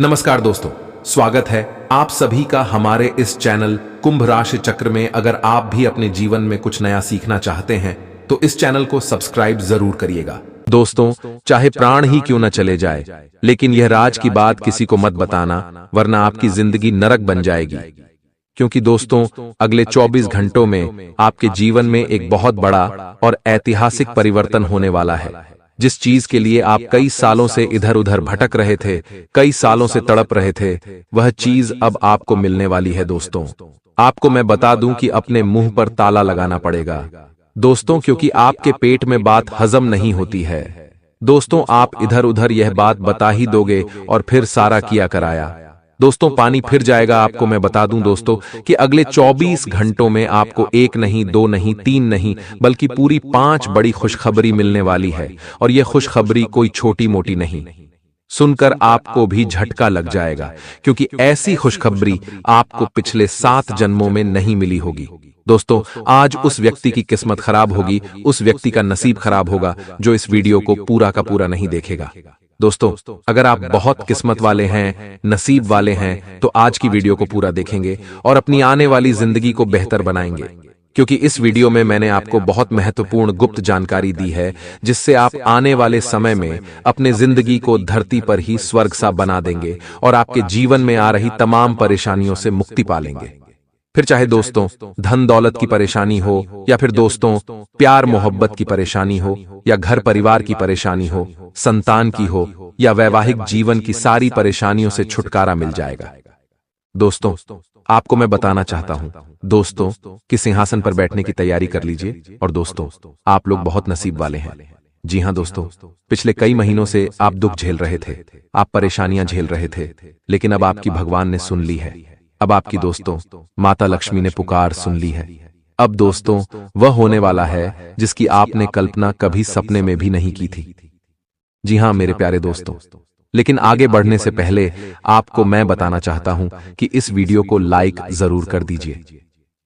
नमस्कार दोस्तों, स्वागत है आप सभी का हमारे इस चैनल कुंभ राशि चक्र में। अगर आप भी अपने जीवन में कुछ नया सीखना चाहते हैं तो इस चैनल को सब्सक्राइब जरूर करिएगा। दोस्तों, चाहे प्राण ही क्यों न चले जाए, लेकिन यह राज की बात किसी को मत बताना, वरना आपकी जिंदगी नरक बन जाएगी। क्योंकि दोस्तों, अगले 24 घंटों में आपके जीवन में एक बहुत बड़ा और ऐतिहासिक परिवर्तन होने वाला है। जिस चीज के लिए आप कई सालों से इधर उधर भटक रहे थे, कई सालों से तड़प रहे थे, वह चीज अब आपको मिलने वाली है। दोस्तों, आपको मैं बता दूं कि अपने मुंह पर ताला लगाना पड़ेगा दोस्तों, क्योंकि आपके पेट में बात हजम नहीं होती है। दोस्तों, आप इधर उधर यह बात बता ही दोगे और फिर सारा किया कराया दोस्तों पानी फिर जाएगा। आपको मैं बता दूं दोस्तों कि अगले 24 घंटों में आपको एक नहीं, दो नहीं, तीन नहीं, बल्कि पूरी 5 बड़ी खुशखबरी मिलने वाली है। और यह खुशखबरी कोई छोटी मोटी नहीं, सुनकर आपको भी झटका लग जाएगा, क्योंकि ऐसी खुशखबरी आपको पिछले 7 जन्मों में नहीं मिली होगी। दोस्तों, आज उस व्यक्ति की किस्मत खराब होगी, उस व्यक्ति का नसीब खराब होगा जो इस वीडियो को पूरा का पूरा नहीं देखेगा। दोस्तों, अगर आप बहुत किस्मत वाले हैं, नसीब वाले हैं, तो आज की वीडियो को पूरा देखेंगे और अपनी आने वाली जिंदगी को बेहतर बनाएंगे। क्योंकि इस वीडियो में मैंने आपको बहुत महत्वपूर्ण गुप्त जानकारी दी है, जिससे आप आने वाले समय में अपने जिंदगी को धरती पर ही स्वर्ग सा बना देंगे और आपके जीवन में आ रही तमाम परेशानियों से मुक्ति पालेंगे। फिर चाहे दोस्तों धन दौलत की परेशानी हो, या फिर दोस्तों प्यार मोहब्बत की परेशानी हो, या घर परिवार की परेशानी हो, संतान की हो, या वैवाहिक जीवन की सारी परेशानियों से छुटकारा मिल जाएगा। दोस्तों, आपको मैं बताना चाहता हूं दोस्तों कि सिंहासन पर बैठने की तैयारी कर लीजिए। और दोस्तों, आप लोग बहुत नसीब वाले हैं। जी हां दोस्तों, पिछले कई महीनों से आप दुख झेल रहे थे, आप परेशानियां झेल रहे थे, लेकिन अब आपकी भगवान ने सुन ली है। अब आपकी दोस्तों माता लक्ष्मी ने पुकार सुन ली है। अब दोस्तों वह होने वाला है जिसकी आपने कल्पना कभी सपने में भी नहीं की थी। जी हां मेरे प्यारे दोस्तों, लेकिन आगे बढ़ने से पहले आपको मैं बताना चाहता हूं कि इस वीडियो को लाइक जरूर कर दीजिए।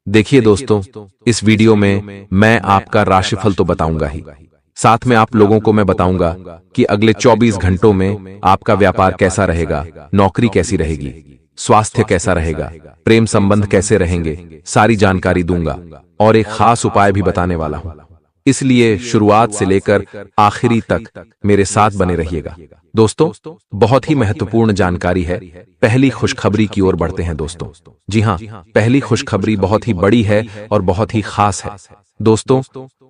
देखिए दोस्तों, इस वीडियो में मैं आपका राशिफल तो बताऊंगा ही, साथ में आप लोगों को मैं बताऊंगा कि अगले 24 घंटों में आपका व्यापार कैसा रहेगा, नौकरी कैसी रहेगी, स्वास्थ्य कैसा रहेगा, प्रेम संबंध कैसे रहेंगे, सारी जानकारी दूंगा और एक खास उपाय भी बताने वाला हूं। इसलिए शुरुआत से लेकर आखिरी तक मेरे साथ बने रहिएगा। दोस्तों, बहुत ही महत्वपूर्ण जानकारी है। पहली खुशखबरी की ओर बढ़ते हैं दोस्तों। जी हां, पहली खुशखबरी बहुत ही बड़ी है और बहुत ही खास है। दोस्तों,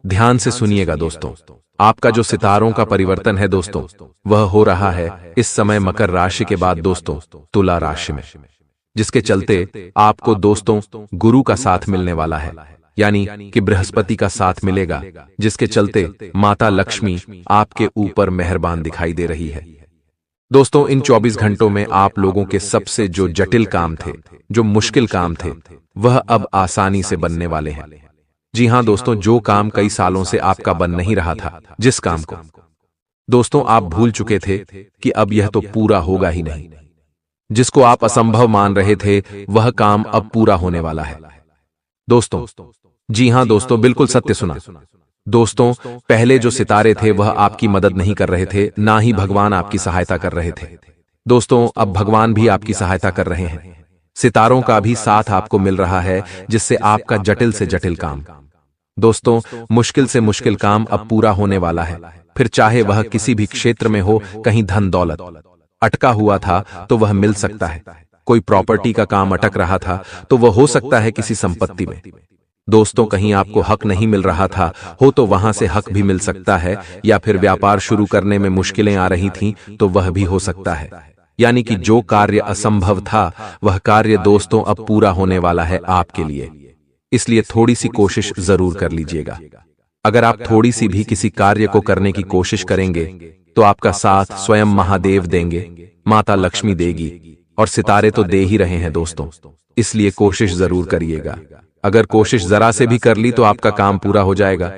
ध्यान से सुनिएगा दोस्तों। आपका जो सितारों का परिवर्तन है दोस्तों, वह हो रहा है इस समय मकर राशि के बाद दोस्तों तुला राशि में, जिसके चलते आपको दोस्तों गुरु का साथ मिलने वाला है, यानी कि बृहस्पति का साथ मिलेगा, जिसके चलते माता लक्ष्मी आपके ऊपर मेहरबान दिखाई दे रही है। दोस्तों, इन 24 घंटों में आप लोगों के सबसे जो जटिल काम थे, जो मुश्किल काम थे, वह अब आसानी से बनने वाले हैं। जी हां दोस्तों, जो काम कई सालों से आपका बन नहीं रहा था, जिस काम को दोस्तों आप भूल चुके थे कि अब यह तो पूरा होगा ही नहीं, जिसको आप असंभव मान रहे थे, वह काम अब पूरा होने वाला है दोस्तों। जी हां दोस्तों, बिल्कुल सत्य सुना दोस्तों। पहले जो सितारे थे वह आपकी मदद नहीं कर रहे थे, ना ही भगवान आपकी सहायता कर रहे थे। दोस्तों, अब भगवान भी आपकी सहायता कर रहे हैं, सितारों का भी साथ आपको मिल रहा है, जिससे आपका जटिल से जटिल काम दोस्तों, मुश्किल से मुश्किल काम अब पूरा होने वाला है। फिर चाहे वह किसी भी क्षेत्र में हो, कहीं धन दौलत अटका हुआ था तो वह मिल सकता है, कोई प्रॉपर्टी का काम अटक रहा था तो वह हो सकता है किसी संपत्ति में। दोस्तों, कहीं आपको हक नहीं मिल रहा था हो तो वहां से हक भी मिल सकता है, या फिर व्यापार शुरू करने में मुश्किलें आ रही थीं तो वह भी हो सकता है। यानी कि जो कार्य असंभव था वह कार्य दोस्तों अब पूरा होने वाला है आपके लिए। इसलिए थोड़ी सी कोशिश जरूर कर लीजिएगा। अगर आप थोड़ी सी भी किसी कार्य को करने की कोशिश करेंगे तो आपका साथ स्वयं महादेव देंगे, माता लक्ष्मी देगी, और सितारे तो दे ही रहे हैं दोस्तों। इसलिए कोशिश जरूर करिएगा। अगर कोशिश जरा से भी कर ली तो आपका काम पूरा हो जाएगा,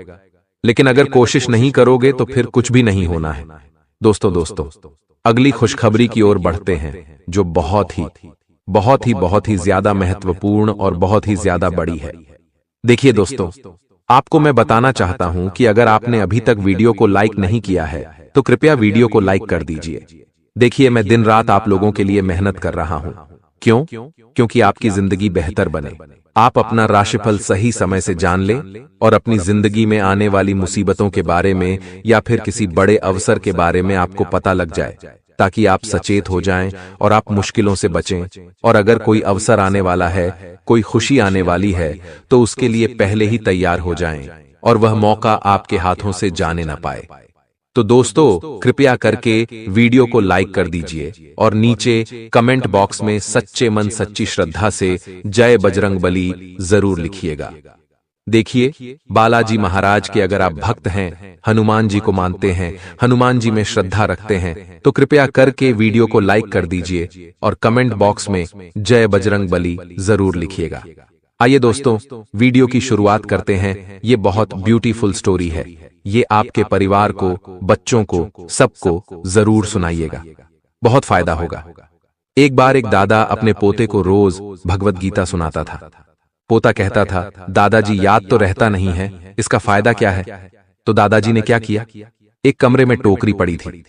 लेकिन अगर कोशिश नहीं करोगे तो फिर कुछ भी नहीं होना है दोस्तों। अगली खुशखबरी की ओर बढ़ते हैं, जो बहुत ही ज्यादा महत्वपूर्ण और बहुत ही ज्यादा बड़ी है। देखिए दोस्तों, आपको मैं बताना चाहता हूं कि अगर आपने अभी तक वीडियो को लाइक नहीं किया है तो कृपया वीडियो को लाइक कर दीजिए। देखिए, मैं दिन रात आप लोगों के लिए मेहनत कर रहा हूं। क्यों? क्योंकि आपकी जिंदगी बेहतर बने, आप अपना राशिफल सही समय से जान लें और अपनी जिंदगी में आने वाली मुसीबतों के बारे में या फिर किसी बड़े अवसर के बारे में आपको पता लग जाए, ताकि आप सचेत हो जाएं और आप मुश्किलों से बचें। और अगर कोई अवसर आने वाला है, कोई खुशी आने वाली है, तो उसके लिए पहले ही तैयार हो जाएं और वह मौका आपके हाथों से जाने ना पाए। तो दोस्तों, कृपया करके वीडियो को लाइक कर दीजिए और नीचे कमेंट बॉक्स में सच्चे मन सच्ची श्रद्धा से जय बजरंगबली जरूर लिखिएगा। देखिए, बालाजी महाराज के अगर आप भक्त हैं, हनुमान जी को मानते हैं, हनुमान जी में श्रद्धा रखते हैं, तो कृपया करके वीडियो को लाइक कर दीजिए और कमेंट बॉक्स में जय बजरंगबली जरूर लिखिएगा। आइए दोस्तों, वीडियो की शुरुआत करते हैं। ये बहुत ब्यूटीफुल स्टोरी है। ये आपके परिवार को, बच्चों को, सबको जरूर सुनाइएगा, बहुत फायदा होगा। एक बार एक दादा अपने पोते को रोज भगवत गीता सुनाता था। पोता कहता था, दादाजी याद तो रहता नहीं है, इसका फायदा क्या है? तो दादाजी ने क्या किया? एक कमरे में टोकरी पड़ी थी,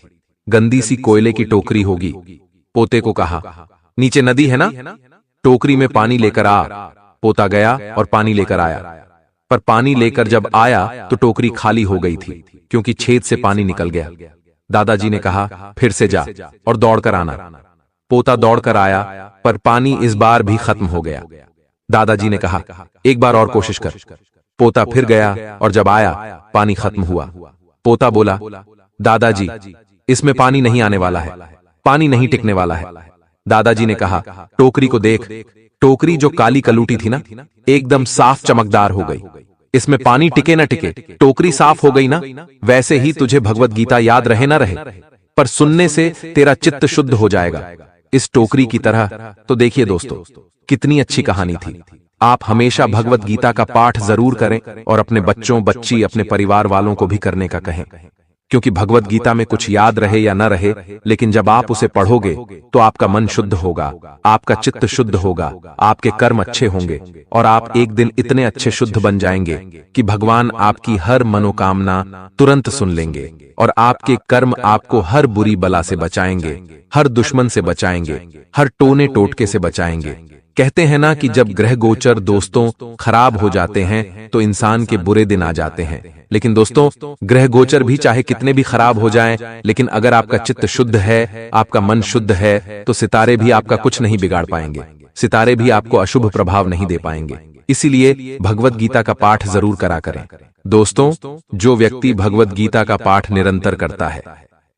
गंदी सी कोयले की टोकरी होगी। पोते को कहा, नीचे नदी है ना, टोकरी में पानी लेकर आ। पोता गया और पानी लेकर आया, पर पानी लेकर जब आया तो टोकरी खाली हो गई थी, क्योंकि छेद से पानी निकल गया। दादाजी ने कहा, फिर से जा और दौड़कर आना। पोता दौड़कर आया, पर पानी इस बार भी खत्म हो गया। दादाजी ने कहा, एक बार और कोशिश कर। पोता फिर गया और जब आया, पानी खत्म हुआ। पोता बोला, दादाजी, इसमें पानी नहीं आने वाला है, पानी नहीं टिकने वाला है। दादाजी ने कहा, टोकरी को देख, टोकरी जो काली कलूटी थी ना, एकदम साफ चमकदार हो गई। इसमें पानी टिके ना टिके, टोकरी साफ हो गई ना। वैसे ही तुझे भगवत गीता याद रहे ना रहे, पर सुनने से तेरा चित्त शुद्ध हो जाएगा, इस टोकरी की तरह। तो देखिए दोस्तों, कितनी अच्छी कहानी थी। आप हमेशा भगवत गीता का पाठ जरूर करें और अपने बच्चों, बच्ची, अपने परिवार वालों को भी करने का कहें, क्योंकि भगवत गीता में कुछ याद रहे या न रहे, लेकिन जब आप उसे पढ़ोगे तो आपका मन शुद्ध होगा, आपका चित्त शुद्ध होगा, आपके कर्म अच्छे होंगे और आप एक दिन इतने अच्छे शुद्ध बन जाएंगे कि भगवान आपकी हर मनोकामना तुरंत सुन लेंगे और आपके कर्म आपको हर बुरी बला से बचाएंगे, हर दुश्मन से बचाएंगे, हर टोने टोटके से बचाएंगे। कहते हैं ना कि जब ग्रह गोचर दोस्तों खराब हो जाते हैं तो इंसान के बुरे दिन आ जाते हैं। लेकिन दोस्तों, ग्रह गोचर भी चाहे कितने भी खराब हो जाएं, लेकिन अगर आपका चित्त शुद्ध है, आपका मन शुद्ध है, तो सितारे भी आपका कुछ नहीं बिगाड़ पाएंगे, सितारे भी आपको अशुभ प्रभाव नहीं दे पाएंगे। इसीलिए भगवत गीता का पाठ जरूर करा करें। दोस्तों, जो व्यक्ति भगवत गीता का पाठ निरंतर करता है,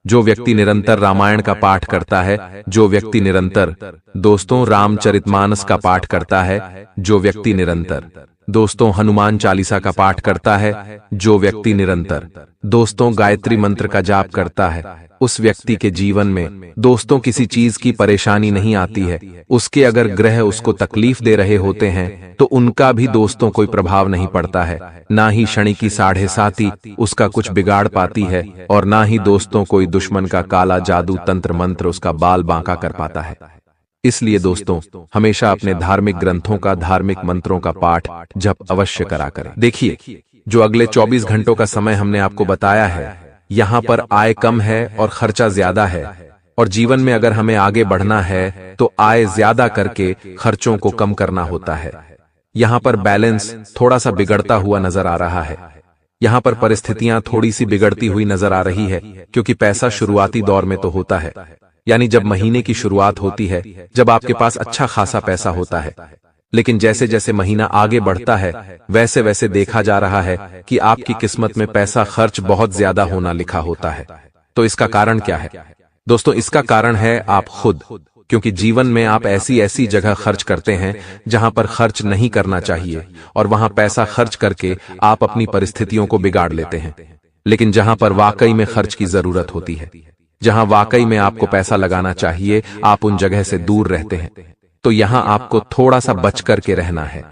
जो व्यक्ति निरंतर रामायण का पाठ करता है, जो व्यक्ति निरंतर दोस्तों रामचरितमानस का पाठ करता है, जो व्यक्ति निरंतर दोस्तों हनुमान चालीसा का पाठ करता है, जो व्यक्ति निरंतर दोस्तों गायत्री मंत्र का जाप करता है, उस व्यक्ति के जीवन में दोस्तों किसी चीज की परेशानी नहीं आती है। उसके अगर ग्रह उसको तकलीफ दे रहे होते हैं तो उनका भी दोस्तों कोई प्रभाव नहीं पड़ता है, ना ही शनि की 7.5 उसका कुछ बिगाड़ पाती है और ना ही दोस्तों कोई दुश्मन का काला जादू तंत्र मंत्र उसका बाल बांका कर पाता है। इसलिए दोस्तों, हमेशा अपने धार्मिक ग्रंथों का, धार्मिक मंत्रों का पाठ जप अवश्य करा करें। देखिए, जो अगले 24 घंटों का समय हमने आपको बताया है, यहाँ पर आय कम है और खर्चा ज्यादा है, और जीवन में अगर हमें आगे बढ़ना है तो आय ज्यादा करके खर्चों को कम करना होता है। यहाँ पर बैलेंस थोड़ा सा बिगड़ता हुआ नजर आ रहा है। यहाँ पर परिस्थितियां थोड़ी सी बिगड़ती हुई नजर आ रही है, क्योंकि पैसा शुरुआती दौर में तो होता है, यानी जब महीने की शुरुआत होती है, जब आपके पास अच्छा खासा पैसा होता है। लेकिन जैसे जैसे महीना आगे बढ़ता है, वैसे वैसे देखा जा रहा है कि आपकी किस्मत में पैसा खर्च बहुत ज्यादा होना लिखा होता है। तो इसका कारण क्या है दोस्तों? इसका कारण है आप खुद, क्योंकि जीवन में आप ऐसी ऐसी जगह खर्च करते हैं जहां पर खर्च नहीं करना चाहिए, और वहां पैसा खर्च करके आप अपनी परिस्थितियों को बिगाड़ लेते हैं। लेकिन जहां पर वाकई में खर्च की जरूरत होती है, जहां वाकई में आपको पैसा लगाना चाहिए, आप उन जगह से दूर रहते हैं। तो यहां आपको थोड़ा सा बच करके रहना है,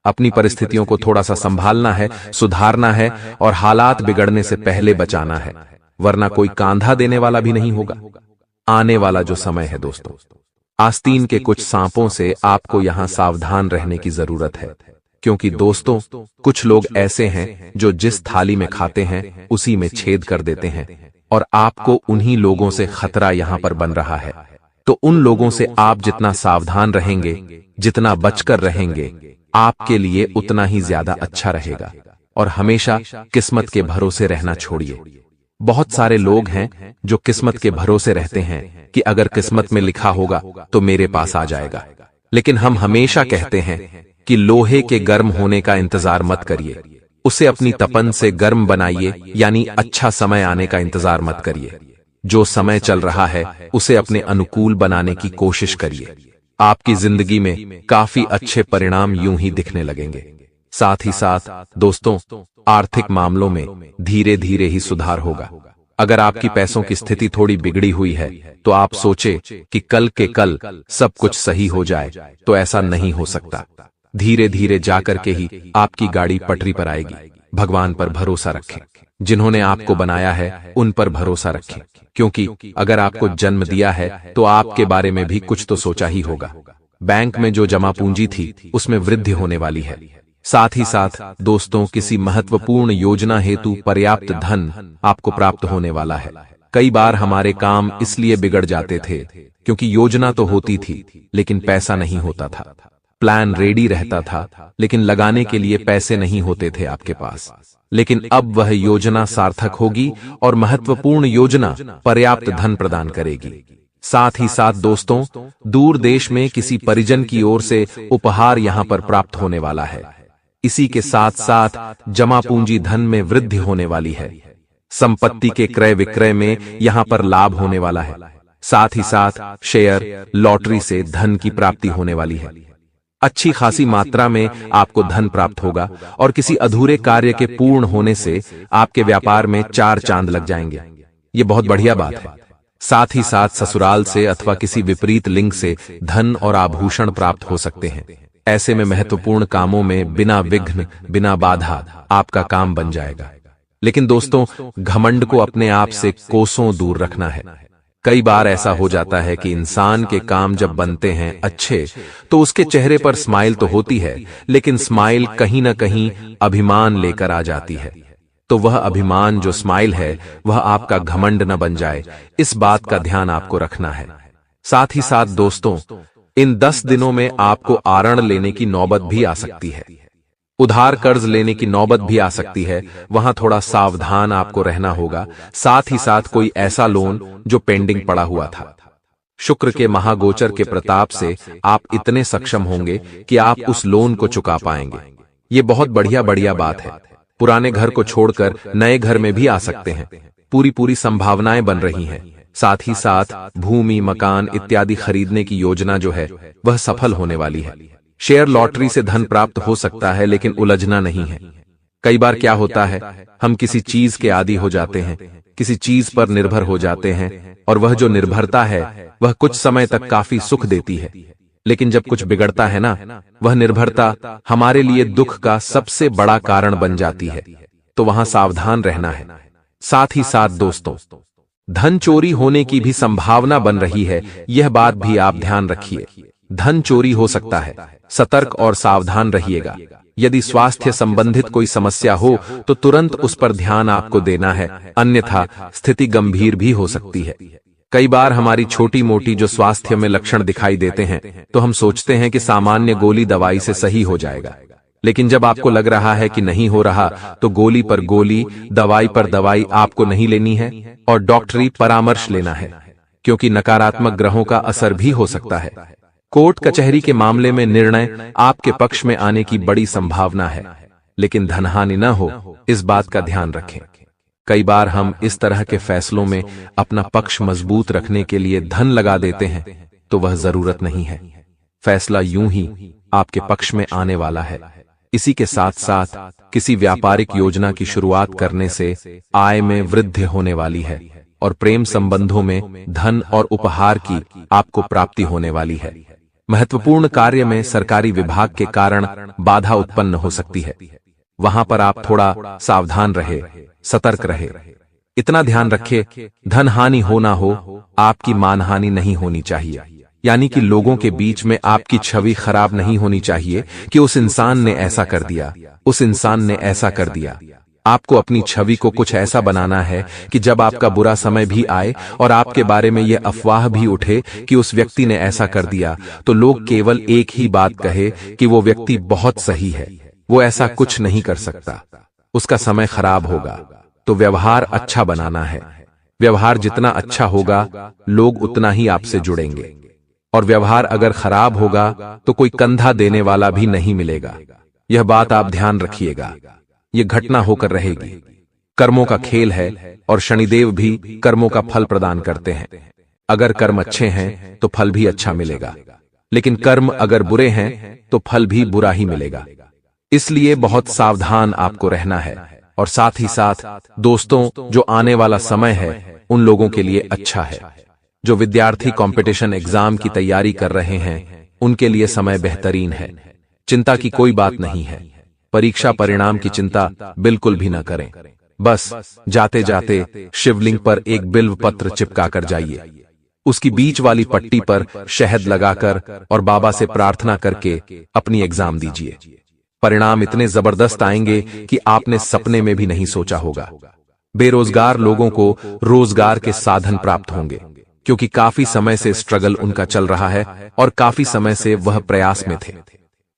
अपनी परिस्थितियों को थोड़ा सा संभालना है, सुधारना है और हालात बिगड़ने से पहले बचाना है, वरना कोई कांधा देने वाला भी नहीं होगा। आने वाला जो समय है दोस्तों, आस्तीन के कुछ सांपों से आपको यहां सावधान रहने की जरूरत है, क्योंकि दोस्तों कुछ लोग ऐसे हैं जो जिस थाली में खाते हैं उसी में छेद कर देते हैं, और आपको उन्हीं लोगों से खतरा यहां पर बन रहा है। तो उन लोगों से आप जितना सावधान रहेंगे, जितना बचकर रहेंगे, आपके लिए उतना ही ज्यादा अच्छा रहेगा। और हमेशा किस्मत के भरोसे रहना छोड़िए। बहुत सारे लोग हैं जो किस्मत के भरोसे रहते हैं कि अगर किस्मत में लिखा होगा तो मेरे पास आ जाएगा। लेकिन हम हमेशा कहते हैं कि लोहे के गर्म होने का इंतजार मत करिए, उसे अपनी तपन से गर्म बनाइए, यानी अच्छा समय आने का इंतजार मत करिए। जो समय चल रहा है उसे अपने अनुकूल बनाने की कोशिश करिए। आपकी जिंदगी में काफी अच्छे परिणाम यूं ही दिखने लगेंगे। साथ ही साथ दोस्तों, आर्थिक मामलों में धीरे धीरे ही सुधार होगा। अगर आपकी पैसों की स्थिति थोड़ी बिगड़ी हुई है तो आप सोचे कि कल के कल सब कुछ सही हो जाए, तो ऐसा नहीं हो सकता। धीरे धीरे जाकर के ही आपकी गाड़ी पटरी पर आएगी। भगवान पर भरोसा रखें, जिन्होंने आपको बनाया है उन पर भरोसा रखें, क्योंकि अगर आपको जन्म दिया है तो आपके बारे में भी कुछ तो सोचा ही होगा। बैंक में जो जमा पूंजी थी उसमें वृद्धि होने वाली है। साथ ही साथ दोस्तों, किसी महत्वपूर्ण योजना हेतु पर्याप्त धन आपको प्राप्त होने वाला है। कई बार हमारे काम इसलिए बिगड़ जाते थे क्योंकि योजना तो होती थी लेकिन पैसा नहीं होता था। प्लान रेडी रहता था लेकिन लगाने के लिए पैसे नहीं होते थे आपके पास। लेकिन अब वह योजना सार्थक होगी और महत्वपूर्ण योजना पर्याप्त धन प्रदान करेगी। साथ ही साथ दोस्तों, दूर देश में किसी परिजन की ओर से उपहार यहां पर प्राप्त होने वाला है। इसी के साथ साथ जमा पूंजी धन में वृद्धि होने वाली है। संपत्ति के क्रय विक्रय में यहां पर लाभ होने वाला है। साथ ही साथ शेयर, लॉटरी से धन की प्राप्ति होने वाली है। अच्छी खासी मात्रा में आपको धन प्राप्त होगा और किसी अधूरे कार्य के पूर्ण होने से आपके व्यापार में 4 चांद लग जाएंगे। ये बहुत बढ़िया बात है। साथ ही साथ ससुराल से अथवा किसी विपरीत लिंग से धन और आभूषण प्राप्त हो सकते हैं। ऐसे में महत्वपूर्ण कामों में बिना विघ्न, बिना बाधा आपका काम बन जाएगा। लेकिन दोस्तों, घमंड को अपने आप से कोसों दूर रखना है। कई बार ऐसा हो जाता है कि इंसान के काम जब बनते हैं अच्छे तो उसके चेहरे पर स्माइल तो होती है, लेकिन स्माइल कहीं ना कहीं अभिमान लेकर आ जाती है। तो वह अभिमान जो स्माइल है वह आपका घमंड न बन जाए, इस बात का ध्यान आपको रखना है। साथ ही साथ दोस्तों, इन 10 दिनों में आपको आरण लेने की नौबत भी आ सकती है। उधार कर्ज लेने की नौबत भी आ सकती है। वहां थोड़ा सावधान आपको रहना होगा। साथ ही साथ कोई ऐसा लोन जो पेंडिंग पड़ा हुआ था। शुक्र के महागोचर के प्रताप से आप इतने सक्षम होंगे कि आप उस लोन को चुका पाएंगे। ये बहुत बढ़िया बात है। पुराने घर को छोड़कर नए घर में भी आ सकते हैं। पूरी संभावनाएं बन रही हैं। साथ ही साथ भूमि, मकान इत्यादि खरीदने की योजना जो है वह सफल होने वाली है। शेयर, लॉटरी से धन प्राप्त हो सकता है, लेकिन उलझना नहीं है। कई बार क्या होता है, हम किसी चीज के आदी हो जाते हैं, किसी चीज पर निर्भर हो जाते हैं, और वह जो निर्भरता है वह कुछ समय तक काफी सुख देती है। लेकिन जब कुछ बिगड़ता है ना, वह निर्भरता हमारे लिए दुख का सबसे बड़ा कारण बन जाती है। तो वहां सावधान रहना है। साथ ही साथ दोस्तों, धन चोरी होने की भी संभावना बन रही है। यह बात भी आप ध्यान रखिए। धन चोरी हो सकता है, सतर्क और सावधान रहिएगा। यदि स्वास्थ्य संबंधित कोई समस्या हो तो तुरंत उस पर ध्यान आपको देना है, अन्यथा स्थिति गंभीर भी हो सकती है। कई बार हमारी छोटी मोटी जो स्वास्थ्य में लक्षण दिखाई देते हैं तो हम सोचते हैं कि सामान्य गोली दवाई से सही हो जाएगा। लेकिन जब आपको लग रहा है कि नहीं हो रहा तो गोली पर गोली, दवाई पर दवाई आपको नहीं लेनी है और डॉक्टरी परामर्श लेना है, क्योंकि नकारात्मक ग्रहों का असर भी हो सकता है। कोर्ट कचहरी के मामले में निर्णय आपके पक्ष में आने की बड़ी संभावना है, लेकिन धनहानि न हो, इस बात का ध्यान रखें। कई बार हम इस तरह के फैसलों में अपना पक्ष मजबूत रखने के लिए धन लगा देते हैं, तो वह जरूरत नहीं है। फैसला यूं ही आपके पक्ष में आने वाला है। इसी के साथ साथ किसी व्यापारिक योजना की शुरुआत करने से आय में वृद्धि होने वाली है और प्रेम संबंधों में धन और उपहार की आपको प्राप्ति होने वाली है। महत्वपूर्ण कार्य में सरकारी विभाग के कारण बाधा उत्पन्न हो सकती है। वहां पर आप थोड़ा सावधान रहे, सतर्क रहे। इतना ध्यान रखें, धन हानि हो ना हो, आपकी मानहानि नहीं होनी चाहिए। यानी कि लोगों के बीच में आपकी छवि खराब नहीं होनी चाहिए कि उस इंसान ने ऐसा कर दिया, उस इंसान ने ऐसा कर दिया। आपको अपनी छवि को कुछ ऐसा बनाना है कि जब आपका बुरा समय भी आए और आपके बारे में यह अफवाह भी उठे कि उस व्यक्ति ने ऐसा कर दिया, तो लोग केवल एक ही बात कहे कि वो व्यक्ति बहुत सही है, वो ऐसा कुछ नहीं कर सकता, उसका समय खराब होगा। तो व्यवहार अच्छा बनाना है। व्यवहार जितना अच्छा होगा, लोग उतना ही आपसे जुड़ेंगे। और व्यवहार अगर खराब होगा तो कोई कंधा देने वाला भी नहीं मिलेगा। यह बात आप ध्यान रखिएगा। यह घटना होकर रहेगी। कर्मों का खेल है और शनिदेव भी कर्मों का फल प्रदान करते हैं। अगर कर्म अच्छे हैं तो फल भी अच्छा मिलेगा, लेकिन कर्म अगर बुरे हैं तो फल भी बुरा ही मिलेगा। इसलिए बहुत सावधान आपको रहना है। और साथ ही साथ दोस्तों, जो आने वाला समय है उन लोगों के लिए अच्छा है। जो विद्यार्थी कंपटीशन एग्जाम की तैयारी कर रहे हैं उनके लिए समय बेहतरीन है। चिंता की कोई बात नहीं है। परीक्षा परिणाम की चिंता बिल्कुल भी न करें। बस जाते जाते शिवलिंग पर एक बिल्व पत्र चिपकाकर जाइए। उसकी बीच वाली पट्टी पर शहद लगाकर और बाबा से प्रार्थना करके अपनी एग्जाम दीजिए। परिणाम इतने जबरदस्त आएंगे कि आपने सपने में भी नहीं सोचा होगा। बेरोजगार लोगों को रोजगार के साधन प्राप्त होंगे, क्योंकि काफी समय से स्ट्रगल उनका चल रहा है और काफी समय से वह प्रयास में थे।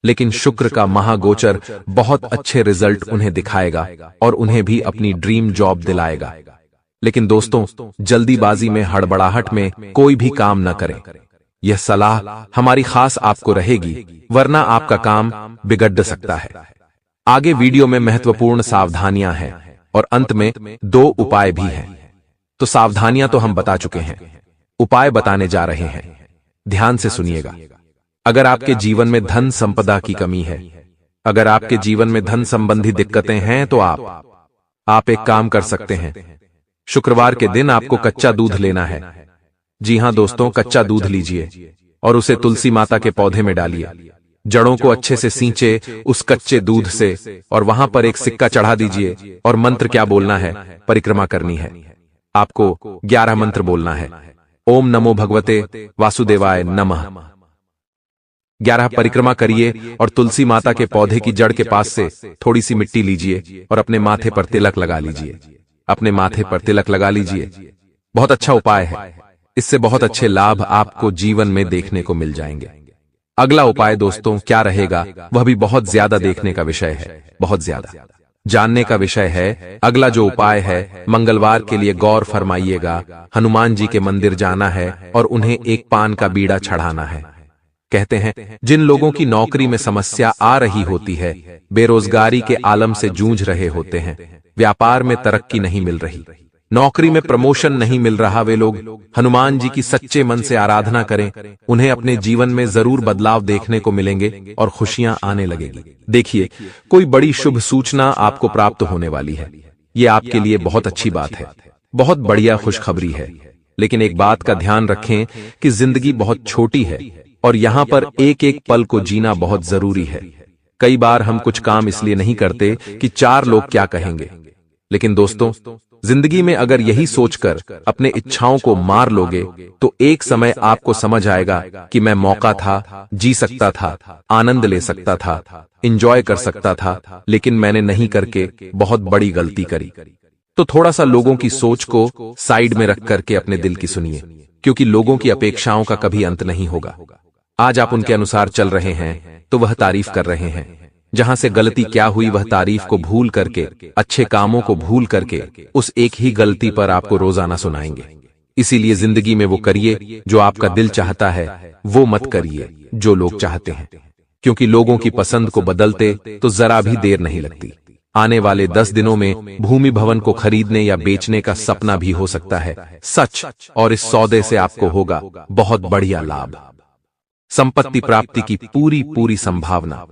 लेकिन शुक्र का महागोचर बहुत अच्छे रिजल्ट उन्हें दिखाएगा और उन्हें भी अपनी ड्रीम जॉब दिलाएगा। लेकिन दोस्तों, जल्दीबाजी में, हड़बड़ाहट में कोई भी काम न करें। यह सलाह हमारी खास आपको रहेगी, वरना आपका काम बिगड़ सकता है। आगे वीडियो में महत्वपूर्ण सावधानियां हैं और अंत में 2 उपाय भी हैं। तो सावधानियां तो हम बता चुके हैं, उपाय बताने जा रहे हैं। ध्यान से सुनिएगा। अगर आपके जीवन में धन संपदा की कमी है, अगर आपके जीवन में धन संबंधी दिक्कतें हैं, तो आप एक काम कर सकते हैं। शुक्रवार के दिन आपको कच्चा दूध लेना है। जी हां दोस्तों, कच्चा दूध लीजिए और उसे तुलसी माता के पौधे में डालिए। जड़ों को अच्छे से सींचे उस कच्चे दूध से और वहां पर एक सिक्का चढ़ा दीजिए। और मंत्र क्या बोलना है? परिक्रमा करनी है। आपको 11 मंत्र बोलना है। ओम नमो भगवते वासुदेवाय नमः। 11 परिक्रमा करिए और तुलसी माता के पौधे की जड़ के पास से थोड़ी सी मिट्टी लीजिए और अपने माथे पर तिलक लगा लीजिए। अपने माथे पर तिलक लगा लीजिए। बहुत अच्छा उपाय है। इससे बहुत अच्छे लाभ आपको जीवन में देखने को मिल जाएंगे। अगला उपाय दोस्तों क्या रहेगा, वह भी बहुत ज्यादा देखने का विषय है, बहुत ज्यादा जानने का विषय है। अगला जो उपाय है, मंगलवार के लिए गौर फरमाइएगा। हनुमान जी के मंदिर जाना है और उन्हें एक पान का बीड़ा चढ़ाना है। कहते हैं, जिन लोगों की नौकरी में समस्या आ रही होती है, बेरोजगारी के आलम से जूझ रहे होते हैं, व्यापार में तरक्की नहीं मिल रही, नौकरी में प्रमोशन नहीं मिल रहा, वे लोग हनुमान जी की सच्चे मन से आराधना करें। उन्हें अपने जीवन में जरूर बदलाव देखने को मिलेंगे और खुशियां आने लगेगी। देखिए, कोई बड़ी शुभ सूचना आपको प्राप्त होने वाली है। ये आपके लिए बहुत अच्छी बात है, बहुत बढ़िया खुशखबरी है। लेकिन एक बात का ध्यान रखें कि जिंदगी बहुत छोटी है और यहाँ पर एक एक पल को जीना बहुत जरूरी है। कई बार हम कुछ काम इसलिए नहीं करते कि 4 लोग क्या कहेंगे। लेकिन दोस्तों, जिंदगी में अगर यही सोचकर अपने इच्छाओं को मार लोगे, तो एक समय आपको समझ आएगा कि मैं मौका था, जी सकता था, आनंद ले सकता था, एंजॉय कर सकता था, लेकिन मैंने नहीं करके बहुत बड़ी गलती करी। तो थोड़ा सा लोगों की सोच को साइड में रख करके अपने दिल की सुनिए, क्योंकि लोगों की अपेक्षाओं का कभी अंत नहीं होगा। आज आप उनके अनुसार चल रहे हैं तो वह तारीफ कर रहे हैं। जहां से गलती क्या हुई वह तारीफ को भूल करके, अच्छे कामों को भूल करके उस एक ही गलती पर आपको रोजाना सुनाएंगे। इसीलिए जिंदगी में वो करिए जो आपका दिल चाहता है, वो मत करिए जो लोग चाहते हैं, क्योंकि लोगों की पसंद को बदलते तो जरा भी देर नहीं लगती। आने वाले 10 दिनों में भूमि भवन को खरीदने या बेचने का सपना भी हो सकता है सच, और इस सौदे से आपको होगा बहुत बढ़िया लाभ, संपत्ति प्राप्ति की पूरी संभावना,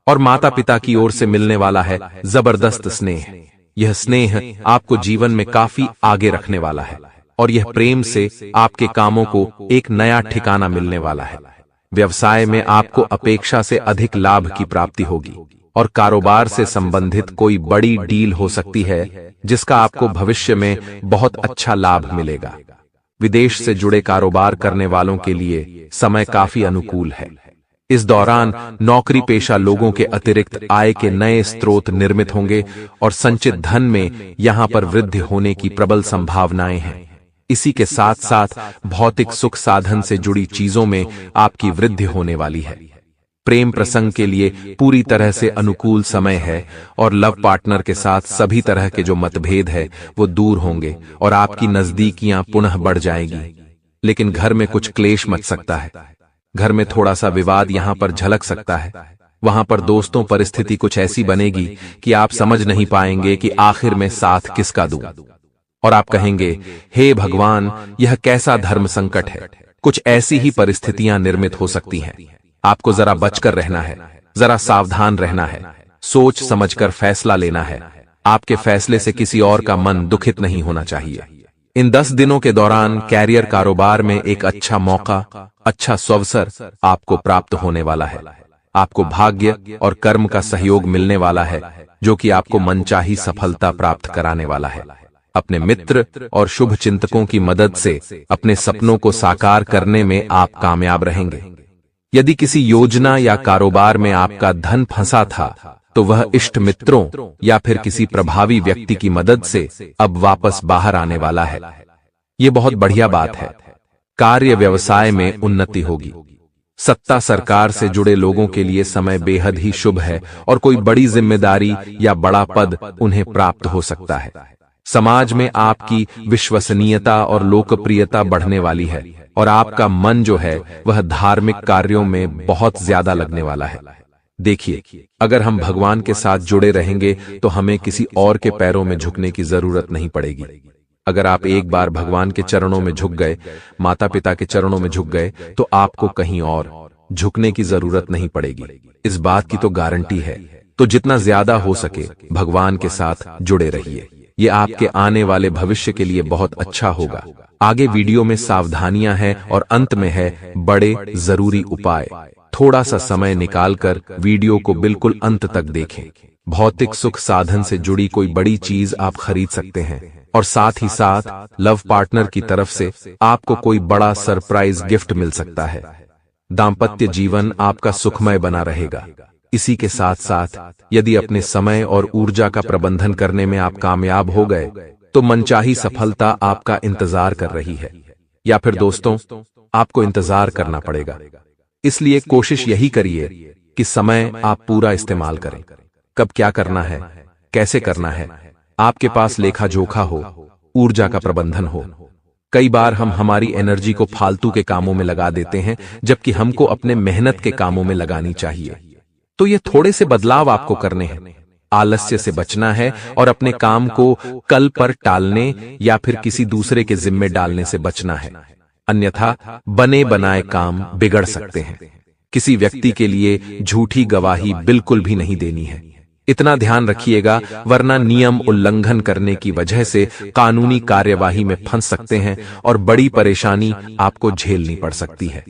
और माता पिता की ओर से मिलने वाला है जबरदस्त स्नेह। यह स्नेह आपको जीवन में काफी आगे रखने वाला है और यह प्रेम से आपके कामों को एक नया ठिकाना मिलने वाला है। व्यवसाय में आपको अपेक्षा से अधिक लाभ की प्राप्ति होगी और कारोबार से संबंधित कोई बड़ी डील हो सकती है जिसका आपको भविष्य में बहुत अच्छा लाभ मिलेगा। विदेश से जुड़े कारोबार करने वालों के लिए समय काफी अनुकूल है। इस दौरान नौकरी पेशा लोगों के अतिरिक्त आय के नए स्रोत निर्मित होंगे और संचित धन में यहां पर वृद्धि होने की प्रबल संभावनाएं हैं। इसी के साथ साथ भौतिक सुख साधन से जुड़ी चीजों में आपकी वृद्धि होने वाली है। प्रेम प्रसंग के लिए पूरी तरह से अनुकूल समय है और लव पार्टनर के साथ सभी तरह के जो मतभेद है वो दूर होंगे और आपकी नजदीकियां पुनः बढ़ जाएगी। लेकिन घर में कुछ क्लेश मच सकता है। घर में थोड़ा सा विवाद यहां पर झलक सकता है। वहां पर दोस्तों परिस्थिति कुछ ऐसी बनेगी कि आप समझ नहीं पाएंगे कि आखिर में साथ किसका दूं, और आप कहेंगे, हे भगवान, यह कैसा धर्म संकट है। कुछ ऐसी ही परिस्थितियां निर्मित हो सकती हैं। आपको जरा बचकर रहना है, जरा सावधान रहना है, सोच समझकर फैसला लेना है। आपके फैसले से किसी और का मन दुखित नहीं होना चाहिए। इन 10 दिनों के दौरान कैरियर कारोबार में एक अच्छा मौका, अच्छा अवसर आपको प्राप्त होने वाला है। आपको भाग्य और कर्म का सहयोग मिलने वाला है, जो कि आपको मनचाही सफलता प्राप्त कराने वाला है। अपने मित्र और शुभ चिंतकों की मदद से अपने सपनों को साकार करने में आप कामयाब रहेंगे। यदि किसी योजना या कारोबार में आपका धन फंसा था तो वह इष्ट मित्रों या फिर किसी प्रभावी व्यक्ति की मदद से अब वापस बाहर आने वाला है। ये बहुत बढ़िया बात है। कार्य व्यवसाय में उन्नति होगी। सत्ता सरकार से जुड़े लोगों के लिए समय बेहद ही शुभ है और कोई बड़ी जिम्मेदारी या बड़ा पद उन्हें प्राप्त हो सकता है। समाज में आपकी विश्वसनीयता और लोकप्रियता बढ़ने वाली है और आपका मन जो है वह धार्मिक कार्यों में बहुत ज्यादा लगने वाला है। देखिए, अगर हम भगवान के साथ जुड़े रहेंगे तो हमें किसी और के पैरों में झुकने की जरूरत नहीं पड़ेगी। अगर आप एक बार भगवान के चरणों में झुक गए, माता पिता के चरणों में झुक गए, तो आपको कहीं और झुकने की जरूरत नहीं पड़ेगी। इस बात की तो गारंटी है। तो जितना ज्यादा हो सके भगवान के साथ जुड़े रहिए। ये आपके आने वाले भविष्य के लिए बहुत अच्छा होगा। आगे वीडियो में सावधानियां हैं और अंत में है बड़े जरूरी उपाय। थोड़ा सा समय निकालकर वीडियो को बिल्कुल अंत तक देखें। भौतिक सुख साधन से जुड़ी कोई बड़ी चीज आप खरीद सकते हैं और साथ ही साथ लव पार्टनर की तरफ से आपको कोई बड़ा सरप्राइज गिफ्ट मिल सकता है। दाम्पत्य जीवन आपका सुखमय बना रहेगा। इसी के साथ साथ यदि अपने समय और ऊर्जा का प्रबंधन करने में आप कामयाब हो गए तो मनचाही सफलता आपका इंतजार कर रही है। या फिर दोस्तों, आपको इंतजार करना पड़ेगा। इसलिए कोशिश यही करिए कि समय आप पूरा इस्तेमाल करें। कब क्या करना है, कैसे करना है, आपके पास लेखा जोखा हो, ऊर्जा का प्रबंधन हो। कई बार हम हमारी एनर्जी को फालतू के कामों में लगा देते हैं, जबकि हमको अपने मेहनत के कामों में लगानी चाहिए। तो ये थोड़े से बदलाव आपको करने हैं। आलस्य से बचना है और अपने काम को कल पर टालने या फिर किसी दूसरे के जिम्मे डालने से बचना है। अन्यथा बने बनाए काम बिगड़ सकते हैं। किसी व्यक्ति के लिए झूठी गवाही बिल्कुल भी नहीं देनी है। इतना ध्यान रखिएगा, वरना नियम उल्लंघन करने की वजह से कानूनी कार्यवाही में फंस सकते हैं और बड़ी परेशानी आपको झेलनी पड़ सकती है।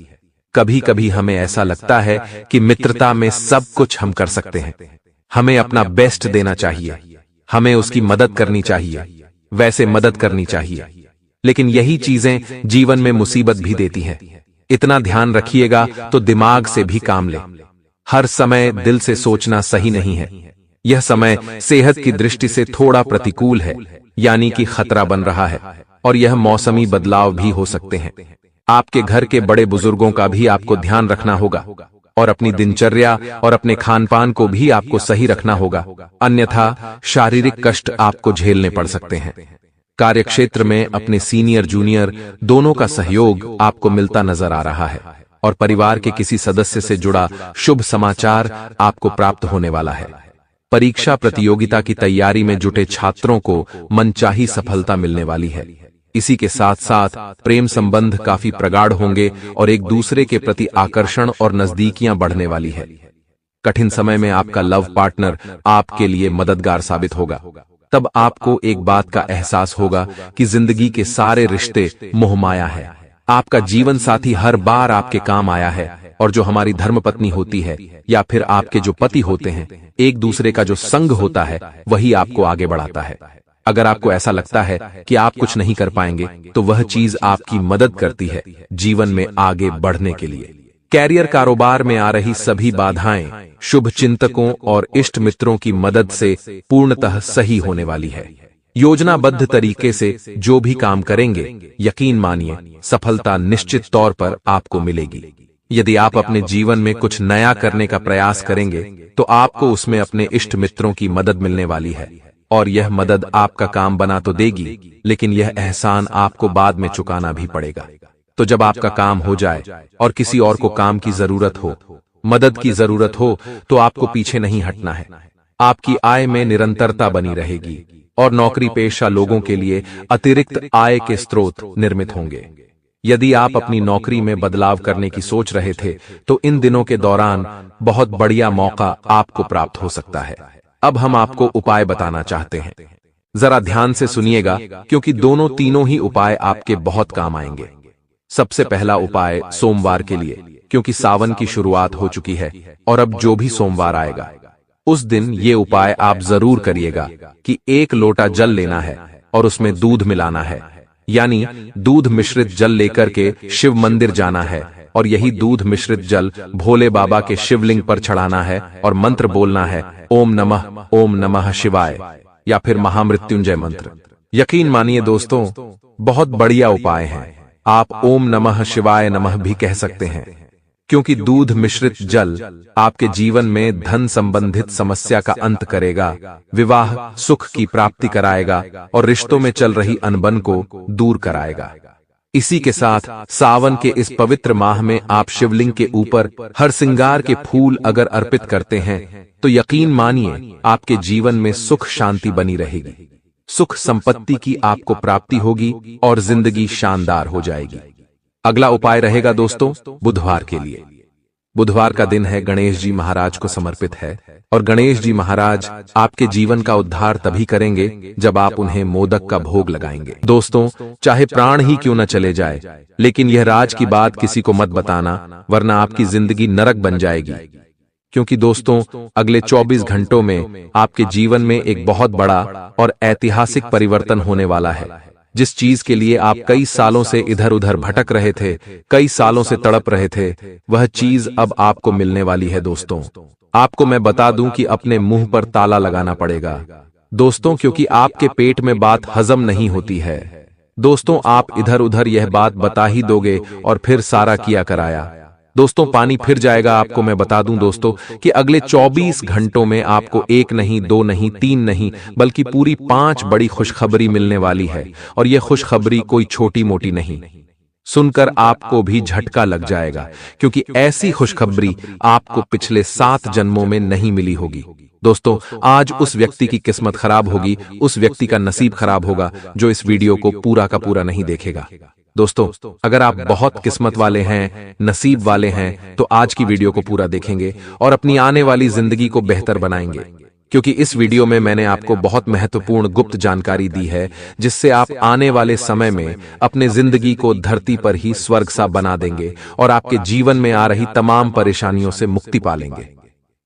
कभी कभी हमें ऐसा लगता है कि मित्रता में सब कुछ हम कर सकते हैं। हमें अपना बेस्ट देना चाहिए, हमें उसकी मदद करनी चाहिए, वैसे मदद करनी चाहिए। लेकिन यही चीजें जीवन में मुसीबत भी देती हैं। इतना ध्यान रखिएगा तो दिमाग से भी काम ले। हर समय दिल से सोचना सही नहीं है। यह समय सेहत की दृष्टि से थोड़ा प्रतिकूल है, यानी कि खतरा बन रहा है, और यह मौसमी बदलाव भी हो सकते हैं। आपके घर के बड़े बुजुर्गों का भी आपको ध्यान रखना होगा और अपनी दिनचर्या और अपने खान पान को भी आपको सही रखना होगा, अन्यथा शारीरिक कष्ट आपको झेलने पड़ सकते हैं। कार्यक्षेत्र में अपने सीनियर जूनियर दोनों का सहयोग आपको मिलता नजर आ रहा है और परिवार के किसी सदस्य से जुड़ा शुभ समाचार आपको प्राप्त होने वाला है। परीक्षा प्रतियोगिता की तैयारी में जुटे छात्रों को मनचाही सफलता मिलने वाली है। इसी के साथ साथ प्रेम संबंध काफी प्रगाढ़ होंगे और एक दूसरे के प्रति आकर्षण और नजदीकियां बढ़ने वाली है। कठिन समय में आपका लव पार्टनर आपके लिए मददगार साबित होगा। तब आपको एक बात का एहसास होगा कि जिंदगी के सारे रिश्ते मोहमाया है। आपका जीवन साथी हर बार आपके काम आया है और जो हमारी धर्मपत्नी होती है या फिर आपके जो पति होते हैं, एक दूसरे का जो संग होता है वही आपको आगे बढ़ाता है। अगर आपको ऐसा लगता है कि आप कुछ नहीं कर पाएंगे तो वह चीज आपकी मदद करती है जीवन में आगे बढ़ने के लिए। कैरियर कारोबार में आ रही सभी बाधाएं शुभ चिंतकों और इष्ट मित्रों की मदद से पूर्णतः सही होने वाली है। योजनाबद्ध तरीके से जो भी काम करेंगे, यकीन मानिए सफलता निश्चित तौर पर आपको मिलेगी। यदि आप अपने जीवन में कुछ नया करने का प्रयास करेंगे तो आपको उसमें अपने इष्ट मित्रों की मदद मिलने वाली है, और यह मदद आपका काम बना तो देगी, लेकिन यह एहसान आपको बाद में चुकाना भी पड़ेगा। तो जब आपका काम हो जाए और किसी और को काम की जरूरत हो, मदद की जरूरत हो, तो आपको पीछे नहीं हटना है। आपकी आय में निरंतरता बनी रहेगी और नौकरी पेशा लोगों के लिए अतिरिक्त आय के स्रोत निर्मित होंगे। यदि आप अपनी नौकरी में बदलाव करने की सोच रहे थे तो इन दिनों के दौरान बहुत बढ़िया मौका आपको प्राप्त हो सकता है। अब हम आपको उपाय बताना चाहते हैं, जरा ध्यान से सुनिएगा क्योंकि दोनों तीनों ही उपाय आपके बहुत काम आएंगे। सबसे पहला उपाय सोमवार के लिए, क्योंकि सावन की शुरुआत हो चुकी है और अब जो भी सोमवार आएगा उस दिन ये उपाय आप जरूर करिएगा कि 1 लोटा जल लेना है और उसमें दूध मिलाना है, यानी दूध मिश्रित जल लेकर के शिव मंदिर जाना है और यही दूध मिश्रित जल भोले बाबा के शिवलिंग पर चढ़ाना है और मंत्र बोलना है, ओम नमः शिवाय या फिर महामृत्युंजय मंत्र। यकीन मानिए दोस्तों, बहुत बढ़िया उपाय है। आप ओम नमः शिवाय नमः भी कह सकते हैं, क्योंकि दूध मिश्रित जल आपके जीवन में धन संबंधित समस्या का अंत करेगा, विवाह सुख की प्राप्ति कराएगा और रिश्तों में चल रही अनबन को दूर कराएगा। इसी के साथ सावन के इस पवित्र माह में आप शिवलिंग के ऊपर हर श्रृंगार के फूल अगर अर्पित करते हैं तो यकीन मानिए आपके जीवन में सुख शांति बनी रहेगी, सुख संपत्ति की आपको प्राप्ति होगी और जिंदगी शानदार हो जाएगी। अगला उपाय रहेगा दोस्तों बुधवार के लिए। बुधवार का दिन है गणेश जी महाराज को समर्पित है और गणेश जी महाराज आपके जीवन का उद्धार तभी करेंगे जब आप उन्हें मोदक का भोग लगाएंगे। दोस्तों, चाहे प्राण ही क्यों न चले जाए, लेकिन यह राज की बात किसी को मत बताना, वरना आपकी जिंदगी नरक बन जाएगी। क्योंकि दोस्तों, अगले 24 घंटों में आपके जीवन में एक बहुत बड़ा और ऐतिहासिक परिवर्तन होने वाला है। जिस चीज के लिए आप कई सालों से इधर उधर भटक रहे थे, कई सालों से तड़प रहे थे, वह चीज अब आपको मिलने वाली है। दोस्तों, आपको मैं बता दूं कि अपने मुंह पर ताला लगाना पड़ेगा दोस्तों, क्योंकि आपके पेट में बात हजम नहीं होती है। दोस्तों, आप इधर उधर यह बात बता ही दोगे और फिर सारा किया कराया दोस्तों पानी फिर जाएगा। आपको मैं बता दूं दोस्तों कि अगले 24 घंटों में आपको 1 नहीं, 2 नहीं, 3 नहीं, बल्कि पूरी 5 बड़ी खुशखबरी मिलने वाली है। और यह खुशखबरी कोई छोटी मोटी नहीं, सुनकर आपको भी झटका लग जाएगा, क्योंकि ऐसी खुशखबरी आपको पिछले 7 जन्मों में नहीं मिली होगी। दोस्तों, आज उस व्यक्ति की किस्मत खराब होगी, उस व्यक्ति का नसीब खराब होगा जो इस वीडियो को पूरा का पूरा नहीं देखेगा। दोस्तों, अगर आप बहुत किस्मत वाले हैं, नसीब वाले हैं, तो आज की वीडियो को पूरा देखेंगे और अपनी आने वाली जिंदगी को बेहतर बनाएंगे, क्योंकि इस वीडियो में मैंने आपको बहुत महत्वपूर्ण गुप्त जानकारी दी है, जिससे आप आने वाले समय में अपने जिंदगी को धरती पर ही स्वर्ग सा बना देंगे और आपके जीवन में आ रही तमाम परेशानियों से मुक्ति पालेंगे।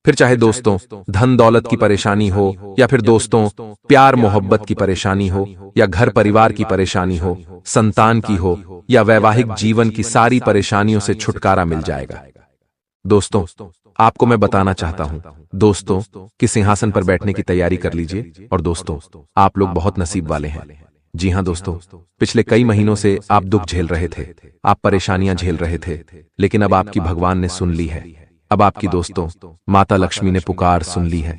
फिर चाहे दोस्तों धन दौलत की परेशानी हो, या फिर दोस्तों प्यार मोहब्बत की परेशानी हो, या घर परिवार की परेशानी हो, संतान की हो, या वैवाहिक जीवन की सारी परेशानियों से छुटकारा मिल जाएगा। दोस्तों, आपको मैं बताना चाहता हूं दोस्तों कि सिंहासन पर बैठने की तैयारी कर लीजिए। और दोस्तों, आप लोग बहुत नसीब वाले हैं। जी हां दोस्तों, पिछले कई महीनों से आप दुख झेल रहे थे, आप परेशानियां झेल रहे थे, लेकिन अब आपकी भगवान ने सुन ली है। अब आपकी दोस्तों माता लक्ष्मी ने पुकार सुन ली है।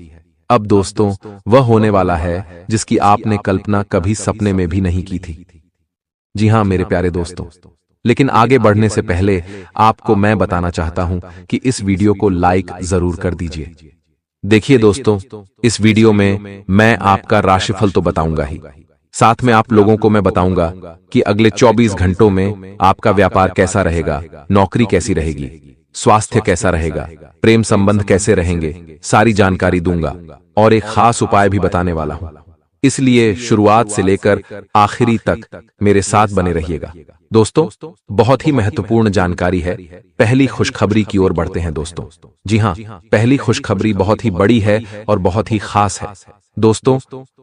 अब दोस्तों वह होने वाला है जिसकी आपने कल्पना कभी सपने में भी नहीं की थी। जी हां मेरे प्यारे दोस्तों, लेकिन आगे बढ़ने से पहले आपको मैं बताना चाहता हूं कि इस वीडियो को लाइक जरूर कर दीजिए। देखिए दोस्तों, इस वीडियो में मैं आपका राशिफल तो बताऊंगा ही, साथ में आप लोगों को मैं बताऊंगा कि अगले 24 घंटों में आपका व्यापार कैसा रहेगा, नौकरी कैसी रहेगी, स्वास्थ्य कैसा रहेगा, प्रेम संबंध कैसे रहेंगे, सारी जानकारी दूंगा और एक खास उपाय भी बताने वाला हूं। इसलिए शुरुआत से लेकर आखिरी तक मेरे साथ बने रहिएगा। दोस्तों, बहुत ही महत्वपूर्ण जानकारी है। पहली खुशखबरी की ओर बढ़ते हैं दोस्तों। जी हां, पहली खुशखबरी बहुत ही बड़ी है और बहुत ही खास है। दोस्तों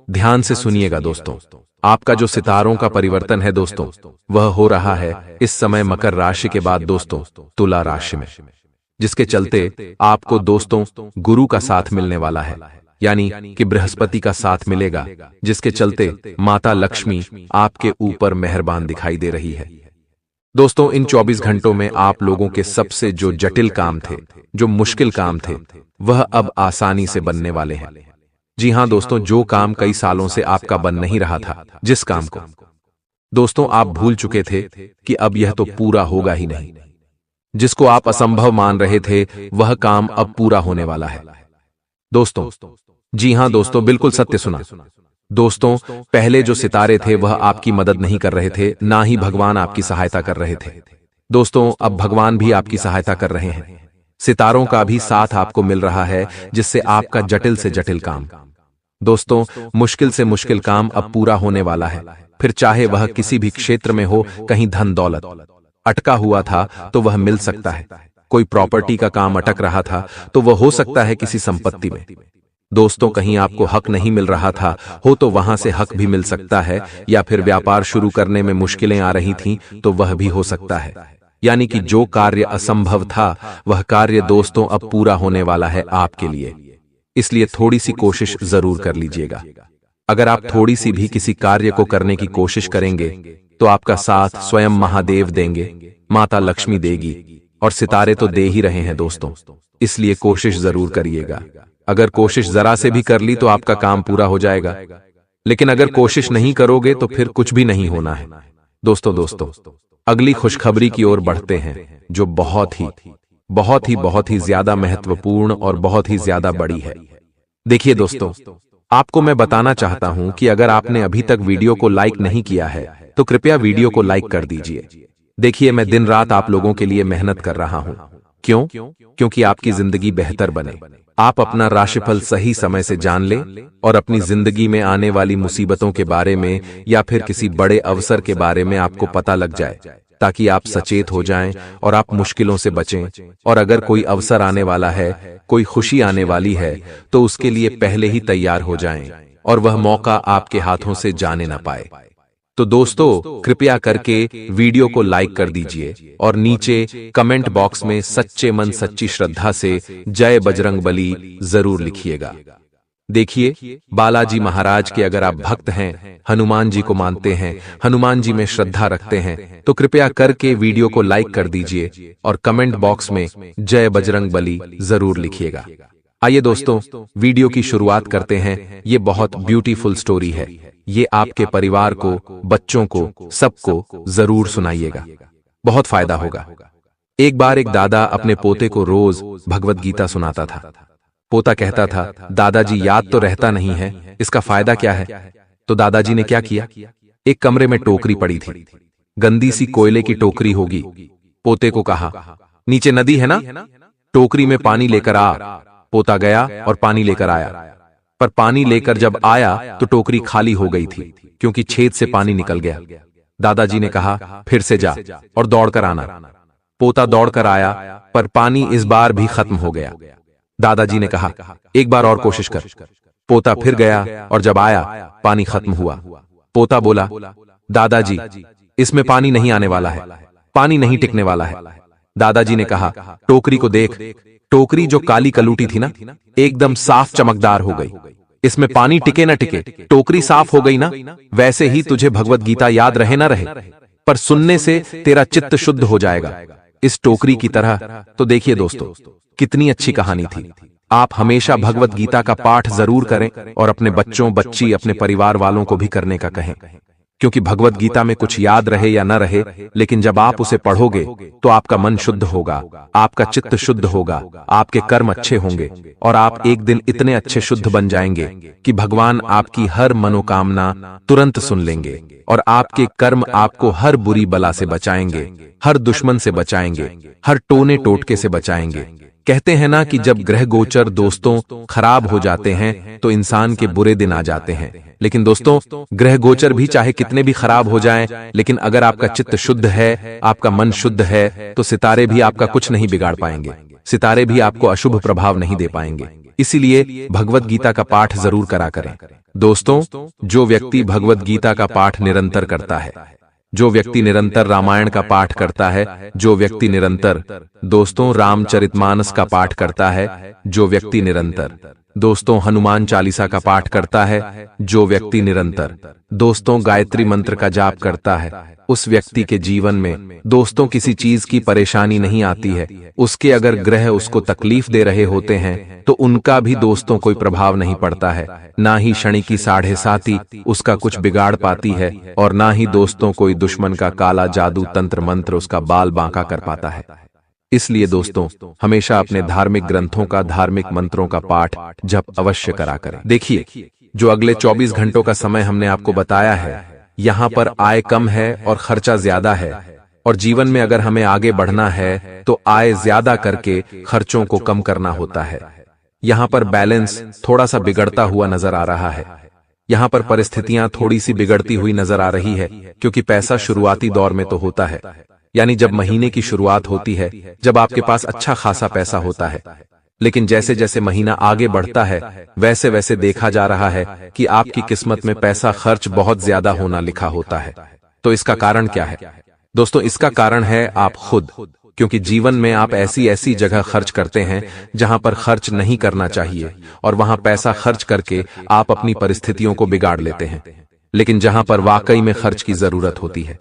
ध्यान से सुनिएगा दोस्तों, आपका जो सितारों का परिवर्तन है दोस्तों, वह हो रहा है इस समय मकर राशि के बाद दोस्तों तुला राशि में। जिसके चलते आपको दोस्तों गुरु का साथ मिलने वाला है, यानी कि बृहस्पति का साथ मिलेगा, जिसके चलते माता लक्ष्मी आपके ऊपर मेहरबान दिखाई दे रही है। दोस्तों, इन 24 घंटों में आप लोगों के सबसे जो जटिल काम थे, जो मुश्किल काम थे, वह अब आसानी से बनने वाले हैं। जी हां दोस्तों, जो काम कई सालों से आपका बन नहीं रहा था, जिस काम को दोस्तों आप भूल चुके थे कि अब यह तो पूरा होगा ही नहीं, जिसको आप असंभव मान रहे थे, वह काम अब पूरा होने वाला है दोस्तों। जी हां दोस्तों, बिल्कुल सत्य सुना दोस्तों। पहले जो सितारे थे वह आपकी मदद नहीं कर रहे थे, ना ही भगवान आपकी सहायता कर रहे थे दोस्तों। अब भगवान भी आपकी सहायता कर रहे हैं, सितारों का भी साथ आपको मिल रहा है, जिससे आपका जटिल से जटिल काम दोस्तों, मुश्किल से मुश्किल काम अब पूरा होने वाला है। फिर चाहे वह किसी भी क्षेत्र में हो, कहीं धन दौलत अटका हुआ था तो वह मिल सकता है, कोई प्रॉपर्टी का काम अटक रहा था तो वह हो सकता है किसी संपत्ति में दोस्तों, कहीं आपको हक नहीं मिल रहा था हो तो वहां से हक भी मिल सकता है, या फिर व्यापार शुरू करने में मुश्किलें आ रही थीं तो वह भी हो सकता है। यानी कि जो कार्य असंभव था वह कार्य दोस्तों अब पूरा होने वाला है आपके लिए। इसलिए थोड़ी सी कोशिश जरूर कर लीजिएगा। अगर आप थोड़ी सी भी किसी कार्य को करने की कोशिश करेंगे तो आपका साथ स्वयं महादेव देंगे, माता लक्ष्मी देगी, और सितारे तो दे ही रहे हैं दोस्तों। इसलिए कोशिश जरूर करिएगा। अगर कोशिश जरा से भी कर ली तो आपका काम पूरा हो जाएगा, लेकिन अगर कोशिश नहीं करोगे तो फिर कुछ भी नहीं होना है दोस्तों। अगली खुशखबरी की ओर बढ़ते हैं, जो बहुत ही ज्यादा महत्वपूर्ण और बहुत ही ज्यादा बड़ी है। देखिए दोस्तों, आपको मैं बताना चाहता हूं कि अगर आपने अभी तक वीडियो को लाइक नहीं किया है तो कृपया वीडियो को लाइक कर दीजिए। देखिए, मैं दिन रात आप लोगों के लिए मेहनत कर रहा हूं। क्यों? क्योंकि आपकी जिंदगी बेहतर बने, आप अपना राशिफल सही समय से जान लें और अपनी जिंदगी में आने वाली मुसीबतों के बारे में या फिर किसी बड़े अवसर के बारे में आपको पता लग जाए, ताकि आप सचेत हो जाएं और आप मुश्किलों से बचें। और अगर कोई अवसर आने वाला है, कोई खुशी आने वाली है, तो उसके लिए पहले ही तैयार हो जाएं और वह मौका आपके हाथों से जाने ना पाए। तो दोस्तों, कृपया करके वीडियो को लाइक कर दीजिए और नीचे कमेंट बॉक्स में सच्चे मन सच्ची श्रद्धा से जय बजरंगबली जरूर लिखिएगा। देखिए, बालाजी महाराज के अगर आप भक्त हैं, हनुमान जी को मानते हैं, हनुमान जी में श्रद्धा रखते हैं, तो कृपया करके वीडियो को लाइक कर दीजिए और कमेंट बॉक्स में जय बजरंगबली जरूर लिखिएगा। आइए दोस्तों, वीडियो की शुरुआत करते हैं। ये बहुत ब्यूटीफुल स्टोरी है। ये आपके परिवार को, बच्चों को, सबको जरूर सुनाइएगा, बहुत फायदा होगा। एक बार एक दादा अपने पोते को रोज भगवत गीता सुनाता था। पोता कहता था, दादाजी याद तो रहता नहीं है, इसका फायदा क्या है? तो दादाजी ने क्या किया? एक कमरे में टोकरी पड़ी थी, गंदी सी कोयले की टोकरी होगी। पोते को कहा, नीचे नदी है ना, टोकरी में पानी लेकर आ। पोता गया और पानी लेकर आया, पर पानी लेकर जब आया तो टोकरी खाली हो गई थी, क्योंकि छेद से पानी निकल गया। दादाजी ने कहा, फिर से जा और दौड़कर आना। पोता दौड़कर आया, पर पानी इस बार भी खत्म हो गया। दादाजी ने कहा, एक बार और कोशिश कर। पोता फिर गया और जब आया, पानी खत्म हुआ। पोता बोला, दादाजी, इसमें पानी नहीं आने वाला है, पानी नहीं टिकने वाला है। दादाजी ने कहा, टोकरी को देख, टोकरी जो काली कलूटी थी ना, एकदम साफ चमकदार हो गई। इसमें पानी टिके ना टिके, टोकरी साफ हो गई ना। वैसे ही तुझे भगवत गीता याद रहे ना रहे, पर सुनने से तेरा चित्त शुद्ध हो जाएगा, इस टोकरी की तरह। तो देखिए दोस्तों, कितनी अच्छी कहानी थी। आप हमेशा भगवत गीता का पाठ जरूर करें और अपने बच्चों, बच्ची, अपने परिवार वालों को भी करने का कहें, क्योंकि भगवत गीता में कुछ याद रहे या न रहे, लेकिन जब आप उसे पढ़ोगे तो आपका मन शुद्ध होगा, आपका चित्त शुद्ध होगा, आपके कर्म अच्छे होंगे और आप एक दिन इतने अच्छे शुद्ध बन जाएंगे कि भगवान आपकी हर मनोकामना तुरंत सुन लेंगे और आपके कर्म आपको हर बुरी बला से बचाएंगे, हर दुश्मन से बचाएंगे, हर टोने टोटके से बचाएंगे। कहते हैं ना कि जब ग्रह गोचर दोस्तों खराब हो जाते हैं तो इंसान के बुरे दिन आ जाते हैं। लेकिन दोस्तों, ग्रह गोचर भी चाहे कितने भी खराब हो जाएं, लेकिन अगर आपका चित्त शुद्ध है, आपका मन शुद्ध है, तो सितारे भी आपका कुछ नहीं बिगाड़ पाएंगे, सितारे भी आपको अशुभ प्रभाव नहीं दे पाएंगे। इसीलिए भगवत गीता का पाठ जरूर करा करें। दोस्तों, जो व्यक्ति भगवत गीता का पाठ निरंतर करता है, जो व्यक्ति निरंतर रामायण का पाठ करता है, जो व्यक्ति निरंतर दोस्तों रामचरितमानस का पाठ करता है, जो व्यक्ति निरंतर दोस्तों हनुमान चालीसा का पाठ करता है, जो व्यक्ति निरंतर दोस्तों गायत्री मंत्र का जाप करता है, उस व्यक्ति के जीवन में दोस्तों किसी चीज की परेशानी नहीं आती है। उसके अगर ग्रह उसको तकलीफ दे रहे होते हैं तो उनका भी दोस्तों कोई प्रभाव नहीं पड़ता है, ना ही शनि की 7.5 उसका कुछ बिगाड़ पाती है, और ना ही दोस्तों कोई दुश्मन का काला जादू तंत्र मंत्र उसका बाल बांका कर पाता है। इसलिए दोस्तों हमेशा अपने धार्मिक ग्रंथों का, धार्मिक मंत्रों का पाठ जप अवश्य करा करें। देखिए, जो अगले 24 घंटों का समय हमने आपको बताया है, यहाँ पर आय कम है और खर्चा ज्यादा है, और जीवन में अगर हमें आगे बढ़ना है तो आय ज्यादा करके खर्चों को कम करना होता है। यहाँ पर बैलेंस थोड़ा सा बिगड़ता हुआ नजर आ रहा है। यहाँ पर परिस्थितियां थोड़ी सी बिगड़ती हुई नजर आ रही है, क्योंकि पैसा शुरुआती दौर में तो होता है, यानी जब महीने की शुरुआत होती है, जब आपके पास अच्छा खासा पैसा होता है। लेकिन जैसे जैसे महीना आगे बढ़ता है वैसे वैसे देखा जा रहा है कि आपकी किस्मत में पैसा खर्च बहुत ज्यादा होना लिखा होता है। तो इसका कारण क्या है दोस्तों? इसका कारण है आप खुद, क्योंकि जीवन में आप ऐसी ऐसी जगह खर्च करते हैं जहां पर खर्च नहीं करना चाहिए, और वहां पैसा खर्च करके आप अपनी परिस्थितियों को बिगाड़ लेते हैं। लेकिन जहां पर वाकई में खर्च की जरूरत होती है,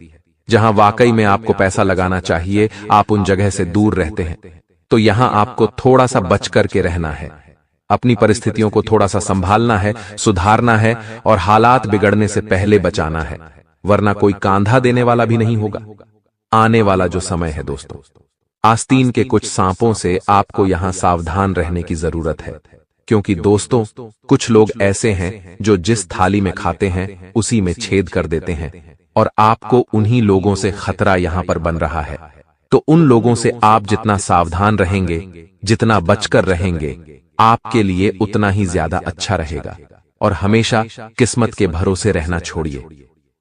जहां वाकई में आपको पैसा लगाना चाहिए, आप उन जगह से दूर रहते हैं। तो यहां आपको थोड़ा सा बच करके रहना है, अपनी परिस्थितियों को थोड़ा सा संभालना है, सुधारना है, और हालात बिगड़ने से पहले बचाना है, वरना कोई कांधा देने वाला भी नहीं होगा। आने वाला जो समय है दोस्तों, आस्तीन के कुछ सांपों से आपको यहां सावधान रहने की जरूरत है, क्योंकि दोस्तों कुछ लोग ऐसे हैं जो जिस थाली में खाते हैं उसी में छेद कर देते हैं, और आपको उन्हीं लोगों से खतरा यहां पर बन रहा है। तो उन लोगों से आप जितना सावधान रहेंगे, जितना बचकर रहेंगे, आपके लिए उतना ही ज्यादा अच्छा रहेगा। और हमेशा किस्मत के भरोसे रहना छोड़िए।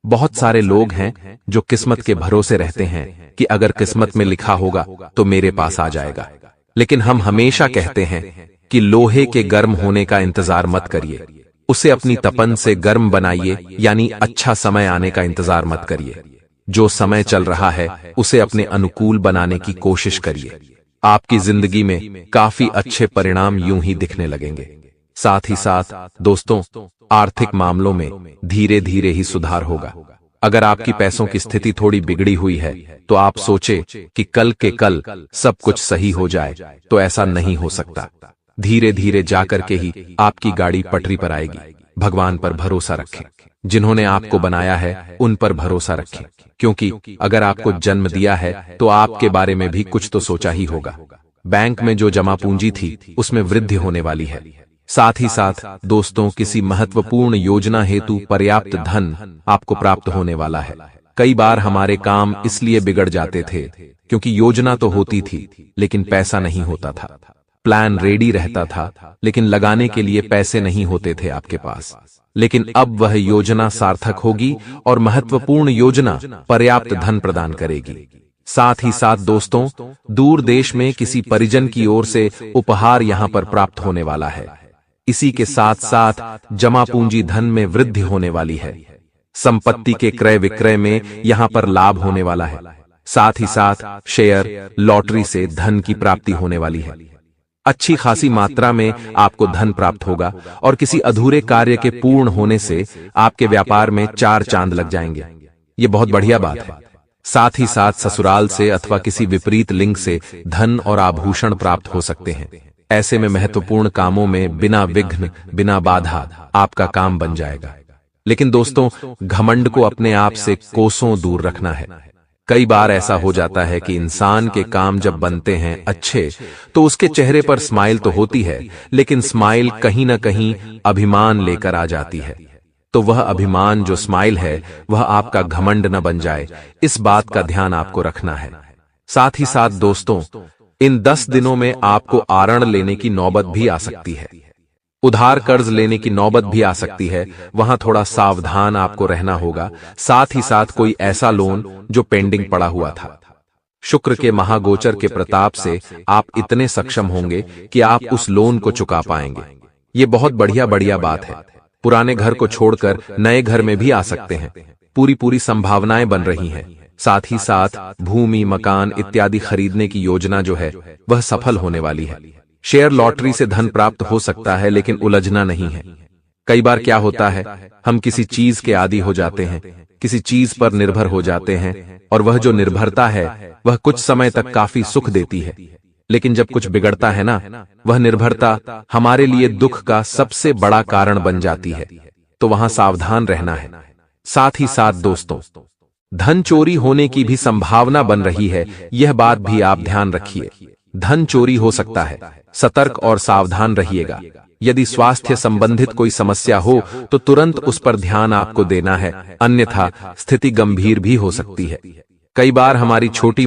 बहुत सारे लोग हैं जो किस्मत के भरोसे रहते हैं कि अगर किस्मत में लिखा होगा तो मेरे पास आ जाएगा। लेकिन हम हमेशा कहते हैं कि लोहे के गर्म होने का इंतजार मत करिए, उसे अपनी तपन से गर्म बनाइए, यानी अच्छा समय आने का इंतजार मत करिए। जो समय चल रहा है उसे अपने अनुकूल बनाने की कोशिश करिए। आपकी जिंदगी में काफी अच्छे परिणाम यूं ही दिखने लगेंगे। साथ ही साथ दोस्तों आर्थिक मामलों में धीरे धीरे ही सुधार होगा। अगर आपकी पैसों की स्थिति थोड़ी बिगड़ी हुई है तो आप सोचे कि कल के कल सब कुछ सही हो जाए, तो ऐसा नहीं हो सकता। धीरे धीरे जाकर के ही आपकी गाड़ी पटरी पर आएगी। भगवान पर भरोसा रखें, जिन्होंने आपको बनाया है उन पर भरोसा रखें, क्योंकि अगर आपको जन्म दिया है तो आपके बारे में भी कुछ तो सोचा ही होगा। बैंक में जो जमा पूंजी थी उसमें वृद्धि होने वाली है। साथ ही साथ दोस्तों किसी महत्वपूर्ण योजना हेतु पर्याप्त धन आपको प्राप्त होने वाला है। कई बार हमारे काम इसलिए बिगड़ जाते थे क्योंकि योजना तो होती थी लेकिन पैसा नहीं होता था। प्लान रेडी रहता था लेकिन लगाने के लिए पैसे नहीं होते थे आपके पास। लेकिन अब वह योजना सार्थक होगी और महत्वपूर्ण योजना पर्याप्त धन प्रदान करेगी। साथ ही साथ दोस्तों दूर देश में किसी परिजन की ओर से उपहार यहां पर प्राप्त होने वाला है। इसी के साथ साथ जमा पूंजी धन में वृद्धि होने वाली है। संपत्ति के क्रय विक्रय में यहां पर लाभ होने वाला है। साथ ही साथ शेयर, लॉटरी से धन की प्राप्ति होने वाली है। अच्छी खासी मात्रा में आपको धन प्राप्त होगा और किसी अधूरे कार्य के पूर्ण होने से आपके व्यापार में 4 चांद लग जाएंगे। ये बहुत बढ़िया बात है। साथ ही साथ ससुराल से अथवा किसी विपरीत लिंग से धन और आभूषण प्राप्त हो सकते हैं। ऐसे में महत्वपूर्ण कामों में बिना विघ्न, बिना बाधा आपका काम बन जाएगा। लेकिन दोस्तों घमंड को अपने आप से कोसों दूर रखना है। कई बार ऐसा हो जाता है कि इंसान के काम जब बनते हैं अच्छे तो उसके चेहरे पर स्माइल तो होती है, लेकिन स्माइल कहीं ना कहीं अभिमान लेकर आ जाती है। तो वह अभिमान जो स्माइल है वह आपका घमंड न बन जाए, इस बात का ध्यान आपको रखना है। साथ ही साथ दोस्तों इन 10 दिनों में आपको आरण लेने की नौबत भी आ सकती है। उधार कर्ज लेने की नौबत भी आ सकती है, वहां थोड़ा सावधान आपको रहना होगा। साथ ही साथ कोई ऐसा लोन जो पेंडिंग पड़ा हुआ था। शुक्र के महागोचर के प्रताप से आप इतने सक्षम होंगे कि आप उस लोन को चुका पाएंगे। ये बहुत बढ़िया बात है। पुराने घर को छोड़कर नए घर में भी आ सकते हैं। पूरी संभावनाएं बन रही हैं। साथ ही साथ भूमि, मकान इत्यादि खरीदने की योजना जो है वह सफल होने वाली है। शेयर लॉटरी से धन प्राप्त हो सकता है, लेकिन उलझना नहीं है। कई बार क्या होता है, हम किसी चीज के आदी हो जाते हैं, किसी चीज पर निर्भर हो जाते हैं, और वह जो निर्भरता है वह कुछ समय तक काफी सुख देती है, लेकिन जब कुछ बिगड़ता है ना, वह निर्भरता हमारे लिए दुख का सबसे बड़ा कारण बन जाती है। तो वहां सावधान रहना है। साथ ही साथ दोस्तों, धन चोरी होने की भी संभावना बन रही है, यह बात भी आप ध्यान रखिए। धन चोरी हो सकता है, सतर्क और सावधान रहिएगा। यदि स्वास्थ्य संबंधित कोई समस्या हो तो तुरंत उस पर ध्यान आपको देना है, अन्यथा स्थिति गंभीर भी हो सकती है। कई बार हमारी छोटी